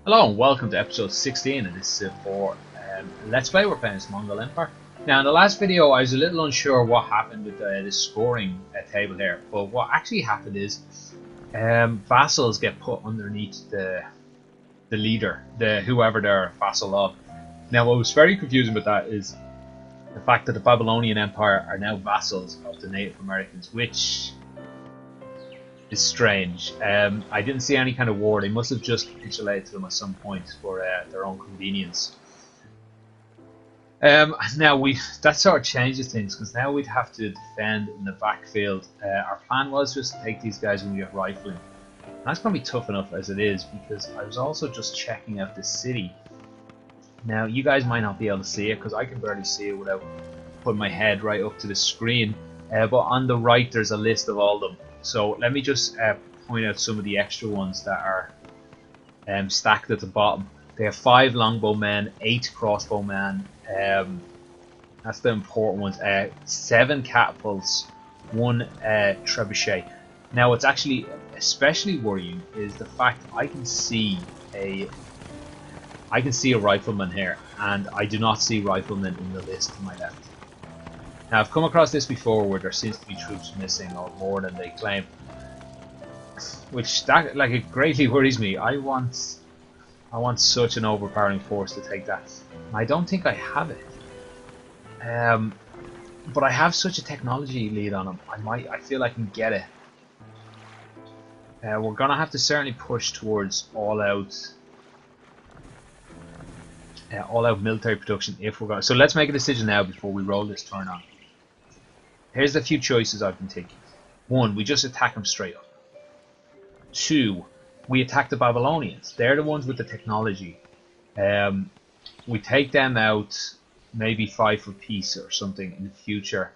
Hello and welcome to episode 16 of this Civ 4 Let's Play. We're playing as Mongol Empire. Now in the last video I was a little unsure what happened with this scoring table here, but what actually happened is vassals get put underneath the leader, whoever they're vassal of. Now what was very confusing with that is the fact that the Babylonian Empire are now vassals of the Native Americans, which is strange. I didn't see any kind of war. They must have just capitulated to them at some point for their own convenience. Now that sort of changes things, because now we'd have to defend in the backfield. Our plan was just to take these guys when we get rifling. And that's going to be tough enough as it is, because I was also just checking out the city. Now you guys might not be able to see it because I can barely see it without putting my head right up to the screen. But on the right there's a list of all of them. So let me just point out some of the extra ones that are stacked at the bottom. They have 5 longbowmen, 8 crossbowmen. That's the important ones. 7 catapults, 1 trebuchet. Now, what's actually especially worrying is the fact I can see a rifleman here, and I do not see riflemen in the list to my left. Now I've come across this before where there seems to be troops missing or more than they claim, which it greatly worries me. I want such an overpowering force to take that. I don't think I have it, but I have such a technology lead on them. I feel I can get it. We're gonna have to certainly push towards all out military production if we're going. So let's make a decision now before we roll this turn on. Here's a few choices I've been taking. 1, we just attack them straight up. 2, we attack the Babylonians. They're the ones with the technology. We take them out, maybe 5 for peace or something in the future.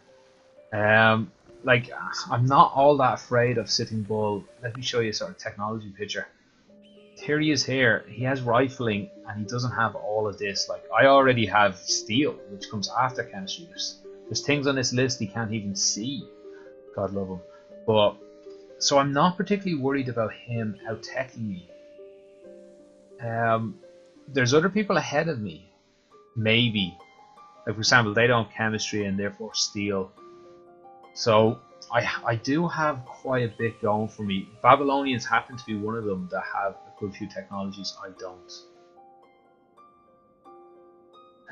I'm not all that afraid of Sitting Bull. Let me show you a sort of technology picture. Here he is here. He has rifling and he doesn't have all of this. Like, I already have steel, which comes after chemistry. There's things on this list he can't even see. God love him. But so I'm not particularly worried about him out-teching me. There's other people ahead of me. Maybe. Like, for example, they don't have chemistry and therefore steel. So I do have quite a bit going for me. Babylonians happen to be one of them that have a good few technologies I don't.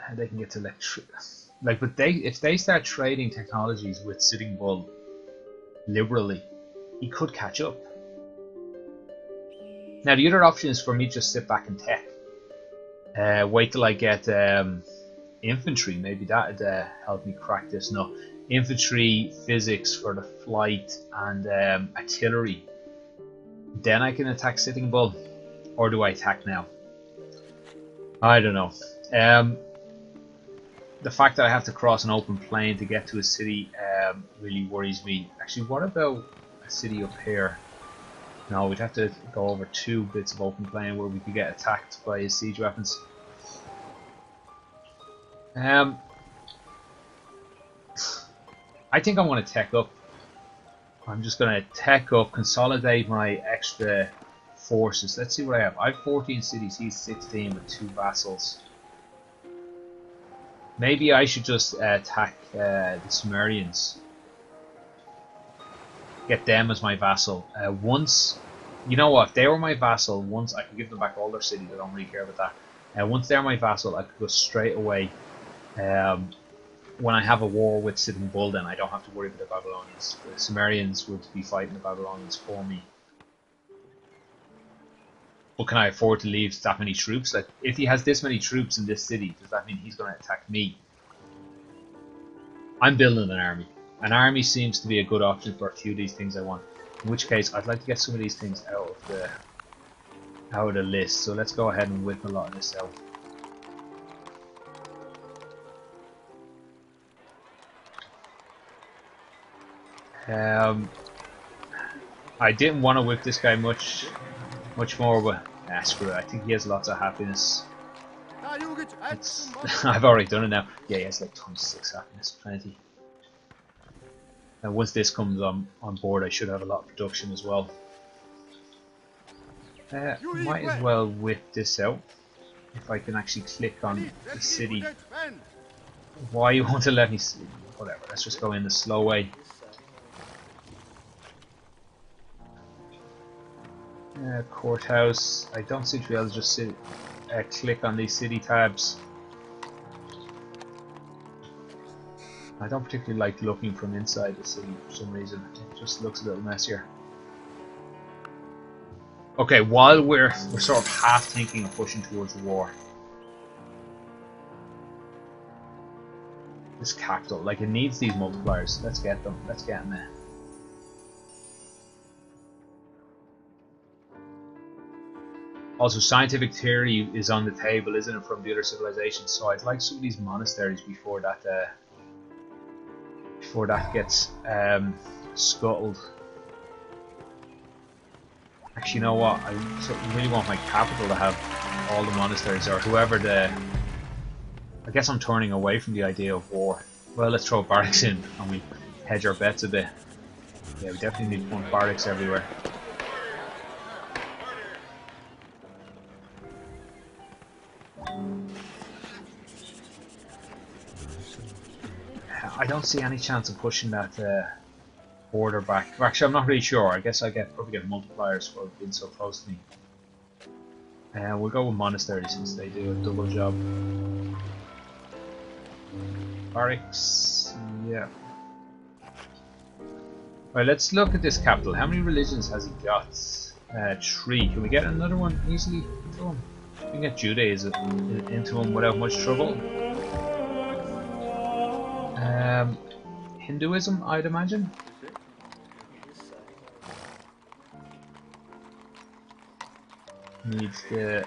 And they can get to electricity. But if they start trading technologies with Sitting Bull liberally, he could catch up. Now the other option is for me to just sit back and tech. Wait till I get infantry. Maybe that'd help me crack this. No, infantry, physics for the flight, and artillery. Then I can attack Sitting Bull. Or do I attack now? I don't know. The fact that I have to cross an open plain to get to a city really worries me. Actually, what about a city up here? No, we'd have to go over 2 bits of open plain where we could get attacked by his siege weapons. I think I want to tech up. I'm just going to tech up, consolidate my extra forces. Let's see what I have. I have 14 cities, he's 16 with 2 vassals. Maybe I should just attack the Sumerians. Get them as my vassal. Once, you know what, if they were my vassal, once I could give them back all their cities, I don't really care about that. Once they're my vassal, I could go straight away. When I have a war with Sitting Bull, then I don't have to worry about the Babylonians. The Sumerians would be fighting the Babylonians for me. But can I afford to leave that many troops? Like, if he has this many troops in this city, does that mean he's going to attack me? I'm building an army. An army seems to be a good option for a few of these things I want. In which case, I'd like to get some of these things out of the list. So let's go ahead and whip a lot of this out. I didn't want to whip this guy much more, but screw it. I think he has lots of happiness. I've already done it now. Yeah, he has like 26 happiness, plenty. And once this comes on board, I should have a lot of production as well. Might as well whip this out. If I can actually click on the city. Why you want to let me see? Whatever, let's just go in the slow way. Courthouse. I don't seem to be able to just sit, click on these city tabs. I don't particularly like looking from inside the city for some reason. It just looks a little messier. Okay, while we're sort of half thinking of pushing towards the war. This capital, like it needs these multipliers. Let's get them. Let's get them there. Also, scientific theory is on the table, isn't it, from the other civilizations? So I'd like some of these monasteries before that gets scuttled. Actually, you know what? I really want my capital to have all the monasteries, or whoever the... I guess I'm turning away from the idea of war. Well, let's throw barracks in and we hedge our bets a bit. Yeah, we definitely need one barracks everywhere. I don't see any chance of pushing that border back. Actually, I'm not really sure. I guess I probably get multipliers for being so close to me. We'll go with monasteries since they do a double job. Barracks, yeah. Right, let's look at this capital. How many religions has it got? 3. Can we get another one easily into him? We can get Judaism into him without much trouble. Hinduism, I'd imagine. Need a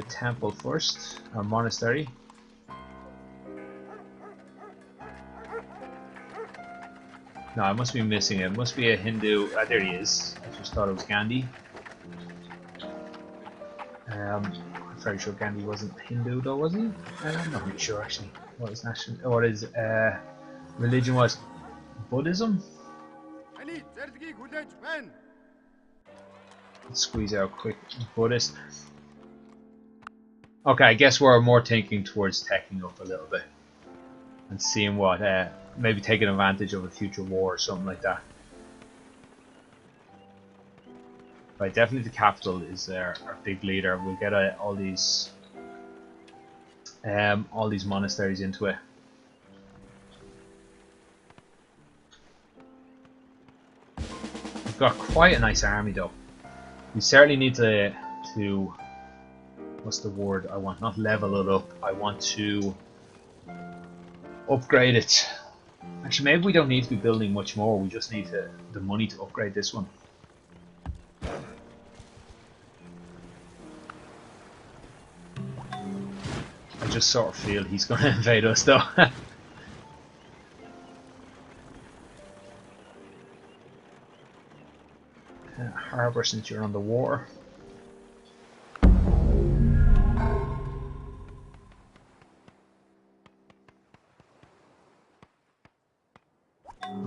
temple first, or monastery. No, I must be missing it. It must be a Hindu. There he is. I just thought it was Gandhi. I'm very sure Gandhi wasn't Hindu, though, was he? I'm not really sure actually. What his religion was? Buddhism. Let's squeeze out quick. Buddhist. Okay, I guess we're more thinking towards teching up a little bit and seeing what. Maybe taking advantage of a future war or something like that. Right, definitely the capital is our big leader. We'll get all these monasteries into it. We've got quite a nice army though. We certainly need to what's the word I want? Not level it up. I want to upgrade it. Actually, maybe we don't need to be building much more. We just need the money to upgrade this one. I just sort of feel he's going to invade us, though. Harbour, since you're on the water.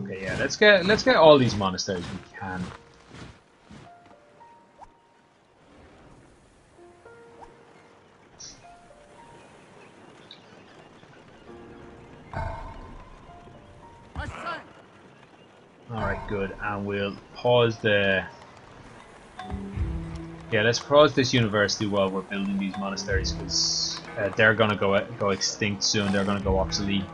Okay, yeah, let's get all these monasteries we can. Alright, good, and we'll pause the... Yeah, let's pause this university while we're building these monasteries, because they're gonna go extinct soon, they're gonna go obsolete.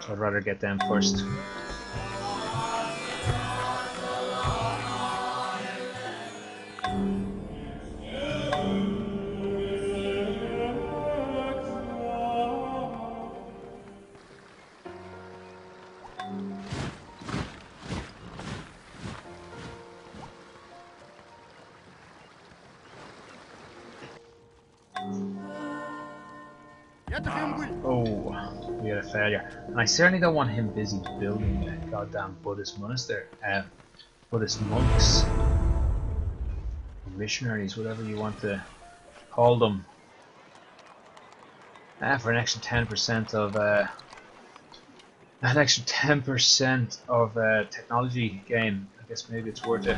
I'd rather get them first. Oh, we had a failure. And I certainly don't want him busy building a goddamn Buddhist monastery. Buddhist monks. Missionaries, whatever you want to call them. For an extra 10% of An extra 10% of technology gain. I guess maybe it's worth it.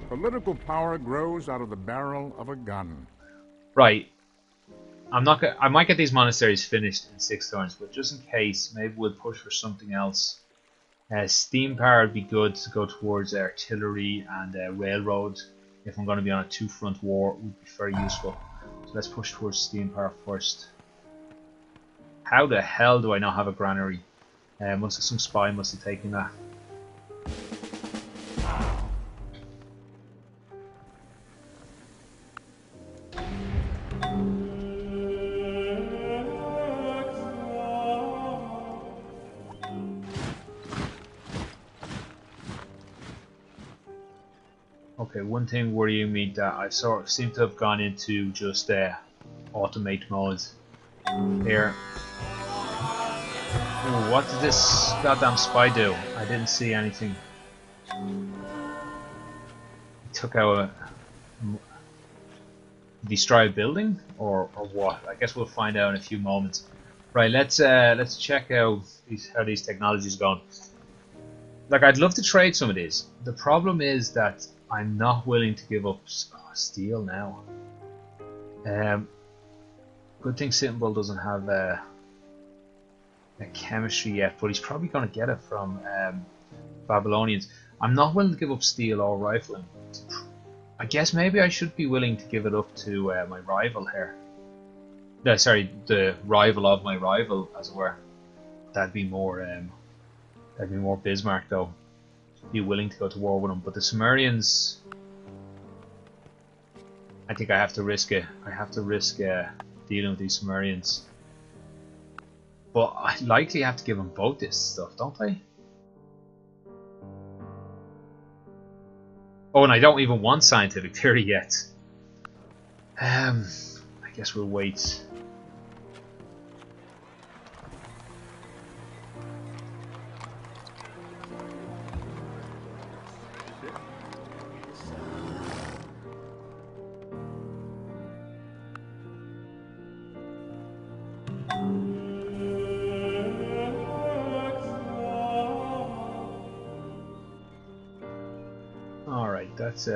Political power grows out of the barrel of a gun. Right. I'm not. I might get these monasteries finished in 6 turns, but just in case, maybe we'll push for something else. Steam power would be good to go towards artillery and railroads. If I'm going to be on a 2-front war, it would be very useful. So let's push towards steam power first. How the hell do I not have a granary? Some spy must have taken that. Okay, one thing worrying me that I sort of seem to have gone into just automate mode here. Ooh, what did this goddamn spy do? I didn't see anything. He took out a destroy a building or what? I guess we'll find out in a few moments. Right, let's check out how these technologies are going. Like, I'd love to trade some of these. The problem is that I'm not willing to give up steel now. Good thing Sitting Bull doesn't have a chemistry yet, but he's probably going to get it from Babylonians. I'm not willing to give up steel or rifling. I guess maybe I should be willing to give it up to my rival here. No, sorry, the rival of my rival, as it were. That'd be more Bismarck, though. Be willing to go to war with him, but the Sumerians, I think I have to risk it. I have to risk dealing with these Sumerians. But I likely have to give them both this stuff, don't I? Oh, and I don't even want scientific theory yet. I guess we'll wait. Alright, that's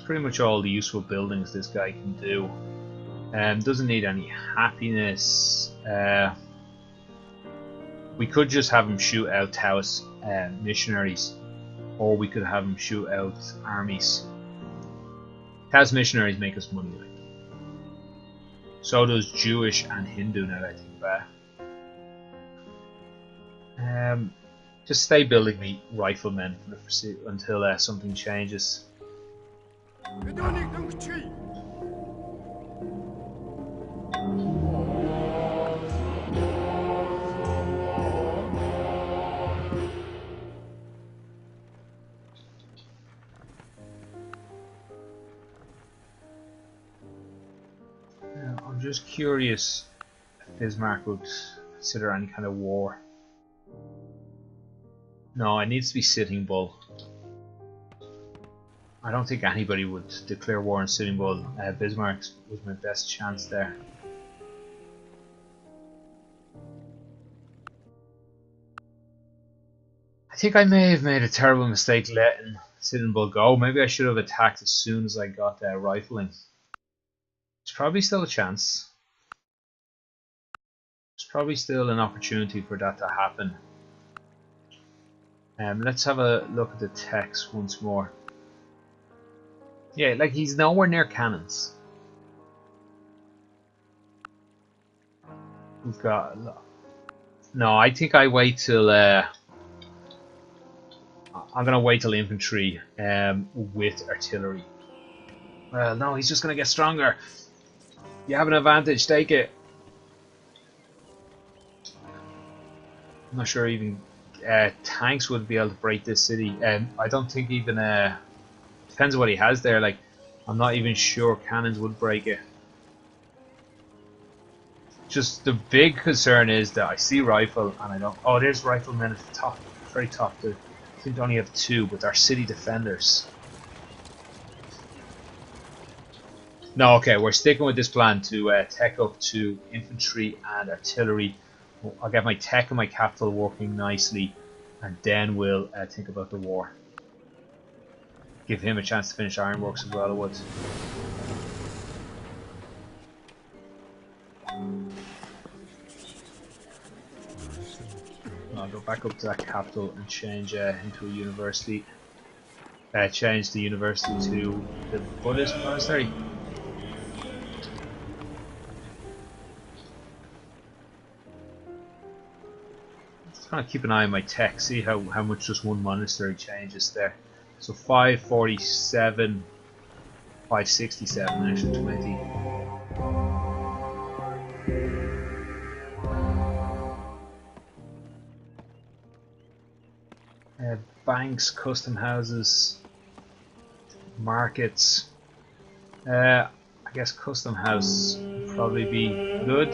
pretty much all the useful buildings this guy can do. Doesn't need any happiness. We could just have him shoot out Taoist missionaries, or we could have him shoot out armies. Taoist missionaries make us money, like. So does Jewish and Hindu, now that I think back. Just stay building me riflemen for the until something changes. I'm just curious if Bismarck would consider any kind of war. No, it needs to be Sitting Bull. I don't think anybody would declare war on Sitting Bull. Bismarck was my best chance there. I think I may have made a terrible mistake letting Sitting Bull go. Maybe I should have attacked as soon as I got rifling. There's probably still a chance. There's probably still an opportunity for that to happen. Let's have a look at the text once more. Yeah, like, he's nowhere near cannons. We've got... No, I think I wait till... I'm going to wait till infantry with artillery. Well, no, he's just going to get stronger. You have an advantage, take it. I'm not sure even tanks would be able to break this city. I don't think even... depends on what he has there. Like, I'm not even sure cannons would break it. Just the big concern is that I see rifle and I don't... Oh, there's riflemen at the top, very top. I think they only have 2, but they're city defenders. No, okay, we're sticking with this plan to tech up to infantry and artillery. I'll get my tech and my capital working nicely, and then we'll think about the war. Give him a chance to finish ironworks as well, I would. I'll go back up to that capital and change into a university. Change the university to the Buddhist monastery. Just kind of keep an eye on my tech, see how much just one monastery changes there. So 547, 567, an extra 20. Banks, custom houses, markets. I guess custom house would probably be good.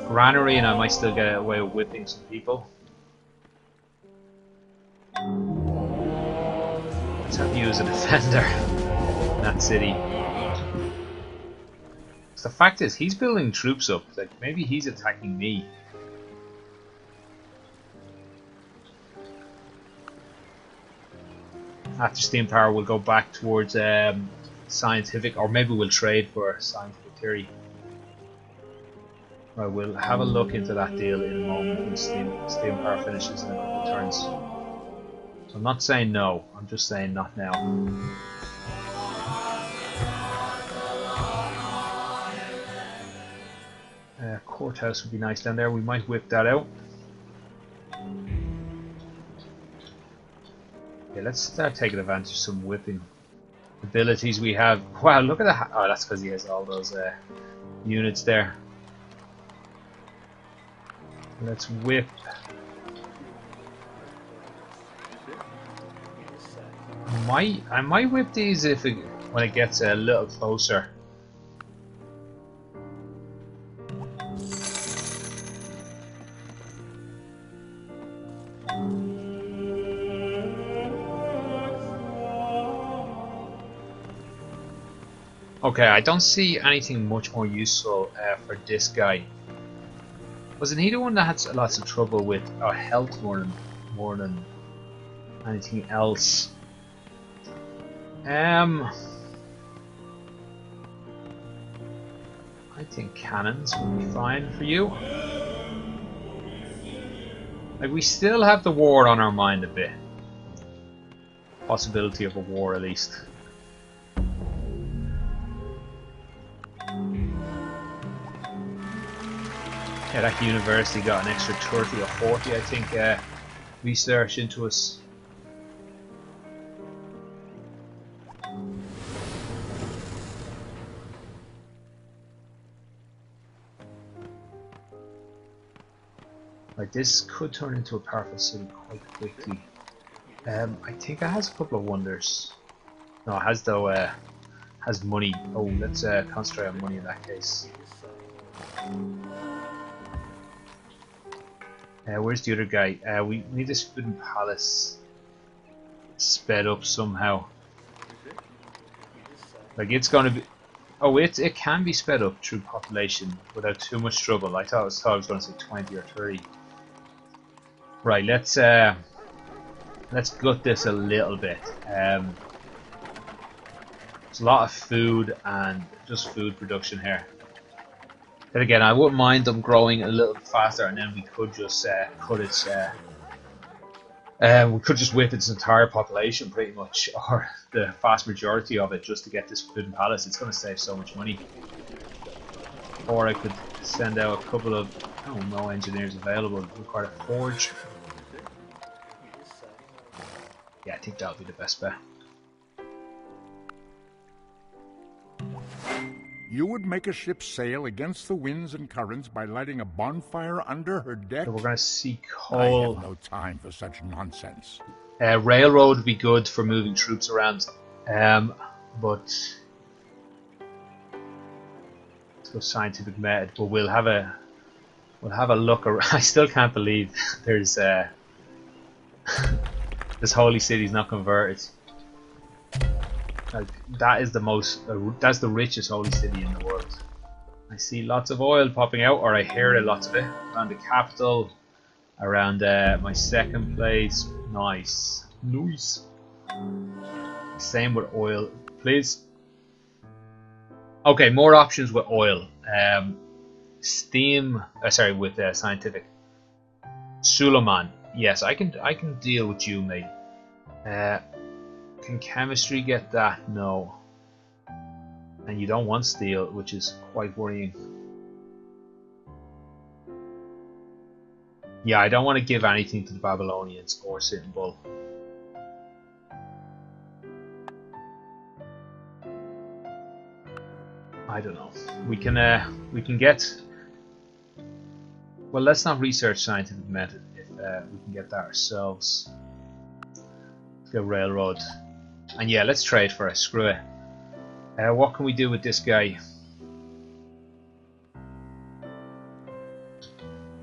Granary, and I might still get away with whipping some people. Let's have you as a defender in that city. So the fact is, he's building troops up. Like maybe he's attacking me. After steam power, we'll go back towards scientific, or maybe we'll trade for scientific theory. Right, we'll have a look into that deal in a moment when steam power finishes in a couple of turns. So I'm not saying no, I'm just saying not now. Courthouse would be nice down there, we might whip that out. Yeah, let's start taking advantage of some whipping abilities we have. Wow, look at that. Oh, that's because he has all those units there. Let's whip. I might whip these when it gets a little closer. Okay, I don't see anything much more useful for this guy. Wasn't he the one that had lots of trouble with health more than anything else? I think cannons would be fine for you. Like, we still have the war on our mind a bit. Possibility of a war at least. Yeah, that university got an extra 30 or 40, I think, research into us. Like, this could turn into a powerful city quite quickly. I think it has a couple of wonders. No, it has though. Has money. Oh, let's concentrate on money in that case. Where's the other guy? We need this wooden palace sped up somehow. Like, it's going to be. Oh, it can be sped up through population without too much trouble. I thought I was going to say 20 or 30. Right, let's gut this a little bit. There's a lot of food and just food production here. Then again, I wouldn't mind them growing a little faster, and then we could just cut its. We could just whip its entire population, pretty much, or the vast majority of it, just to get this wooden palace. It's going to save so much money. Or I could send out a couple of. Oh, no engineers available. Require a forge. Yeah, I think that'll be the best bet. You would make a ship sail against the winds and currents by lighting a bonfire under her deck? So we're going to see coal. I have no time for such nonsense. Railroad would be good for moving troops around, but let's go scientific method. But we'll have a look around. I still can't believe there's this holy city's not converted. Like, that is the most, that's the richest holy city in the world. I see lots of oil popping out, or I hear lots of it around the capital, around my second place. Nice, nice. Same with oil, please. Okay, more options with oil. Steam. Sorry, with scientific. Suleiman. Yes, I can deal with you, mate. Can chemistry get that? No. And you don't want steel, which is quite worrying. Yeah, I don't want to give anything to the Babylonians or Sitting Bull. I don't know. We can get. Well, let's not research scientific method if we can get that ourselves. Let's go railroad, and yeah, let's trade for it. Screw it. What can we do with this guy?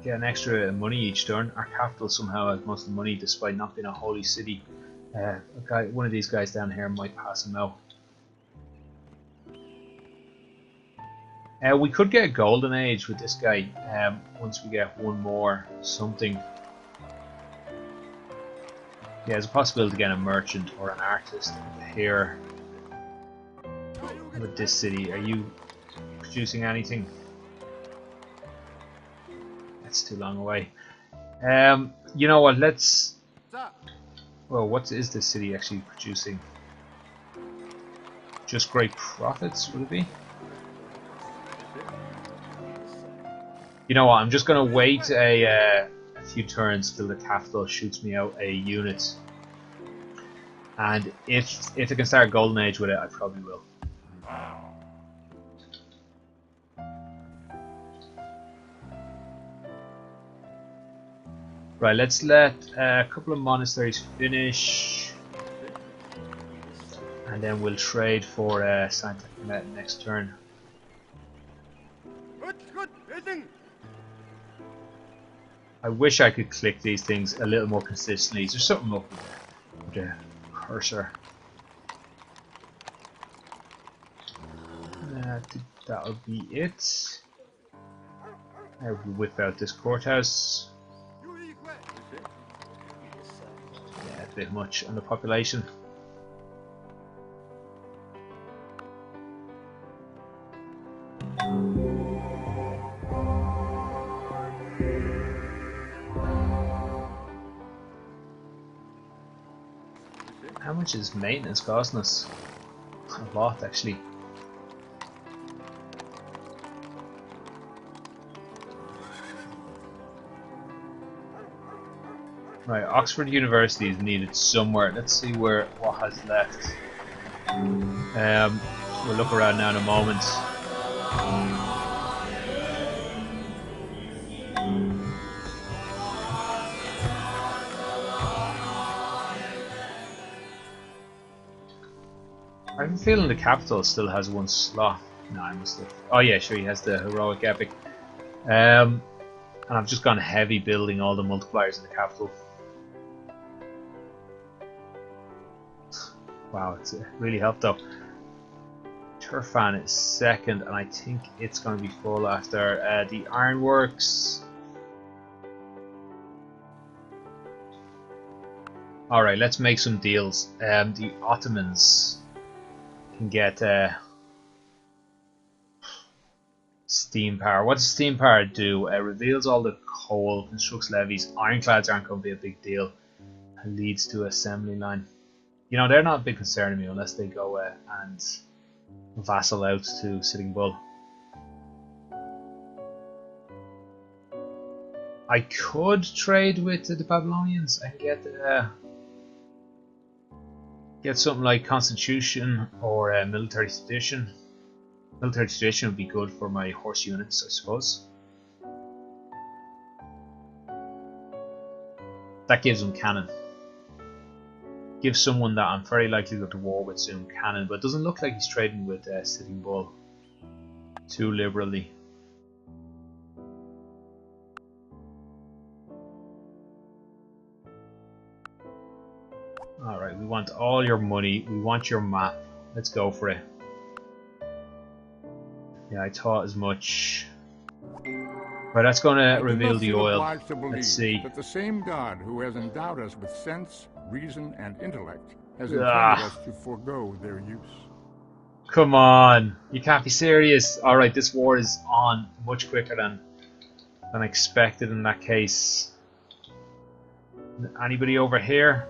Get an extra money each turn. Our capital somehow has most of the money despite not being a holy city. One of these guys down here might pass him out. We could get a golden age with this guy once we get one more something. Yeah, there's a possibility to get a merchant or an artist here. With this city, are you producing anything? That's too long away. You know what? Let's. Well, what is this city actually producing? Just great profits, would it be? You know what? I'm just gonna wait a few turns till the capital shoots me out a unit, and if it can start Golden Age with it, I probably will. Right, let's let a couple of monasteries finish, and then we'll trade for scientific method next turn. I wish I could click these things a little more consistently. Is there something up with the cursor? That'll be it. I will whip out this courthouse. Yeah, a bit much on the population. How much is maintenance costing us? A lot, actually. Right, Oxford University is needed somewhere. Let's see what has left. We'll look around now in a moment. I have a feeling the capital still has one slot. No, I must have. Oh yeah, sure, he has the heroic epic. And I've just gone heavy building all the multipliers in the capital. Wow, it's really helped though. Turfan is second, and I think it's going to be full after the ironworks. Alright, let's make some deals. The Ottomans can get steam power. What does steam power do? It reveals all the coal, constructs levies. Ironclads aren't going to be a big deal. And leads to assembly line. You know, they're not a big concern to me unless they go and vassal out to Sitting Bull. I could trade with the Babylonians and get something like Constitution or Military Tradition. Military Tradition would be good for my horse units, I suppose. That gives them cannon. Give someone that I'm very likely to go to war with soon cannon, but it doesn't look like he's trading with Sitting Bull too liberally. Alright, we want all your money, we want your map. Let's go for it. Yeah, I thought as much. Right, that's going to reveal the oil. Let's see. That the same God who has endowed us with sense, reason, and intellect has intended us to forego their use. Come on, you can't be serious. Alright, this war is on much quicker than expected in that case. Anybody over here?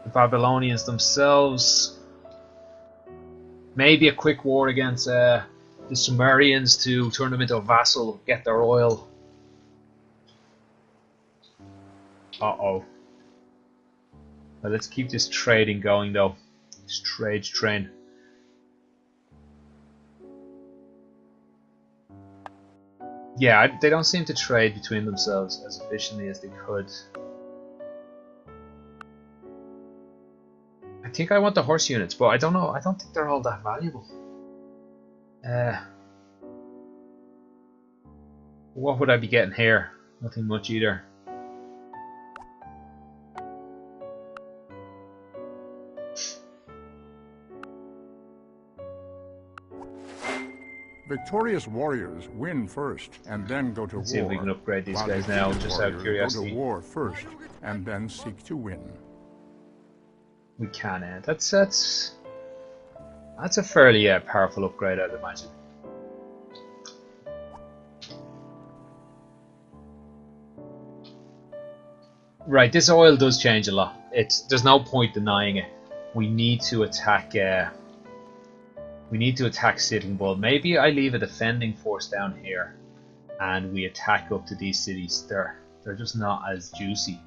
The Babylonians themselves. Maybe a quick war against the Sumerians to turn them into a vassal, get their oil. Uh-oh. Well, let's keep this trading going though. This trade train. Yeah, they don't seem to trade between themselves as efficiently as they could. I think I want the horse units, but I don't know. I don't think they're all that valuable. What would I be getting here? Nothing much either. Victorious warriors win first and then go to war. Let's see if we can upgrade these guys now, just out of curiosity. Go to war first and then seek to win. We can. That's a fairly powerful upgrade, I'd imagine. Right, this oil does change a lot. There's no point denying it. We need to attack. We need to attack Sitting Bull. Maybe I leave a defending force down here, and we attack up to these cities. They're just not as juicy,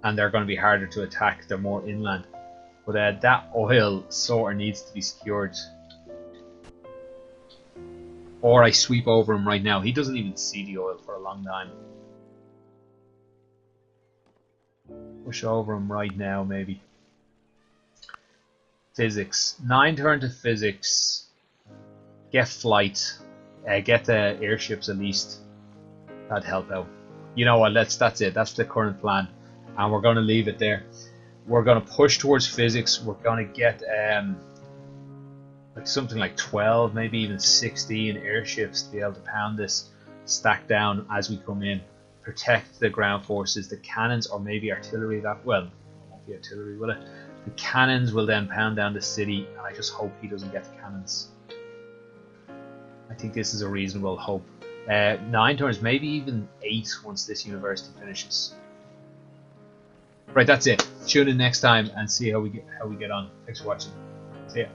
and they're going to be harder to attack. They're more inland. But that oil sort of needs to be secured. Or I sweep over him right now. He doesn't even see the oil for a long time. Push over him right now, maybe. Physics. 9 turn to physics. Get flight. Get the airships at least. That'd help out. You know what? That's it. That's the current plan, and we're going to leave it there. We're going to push towards physics. We're going to get like something like 12, maybe even 16 airships to be able to pound this stack down as we come in. Protect the ground forces, the cannons, or maybe artillery. That well, it won't be artillery, will it? The cannons will then pound down the city, and I just hope he doesn't get the cannons. I think this is a reasonable hope. 9 turns, maybe even 8 once this university finishes. Right, that's it. Tune in next time and see how we get on. Thanks for watching. See ya.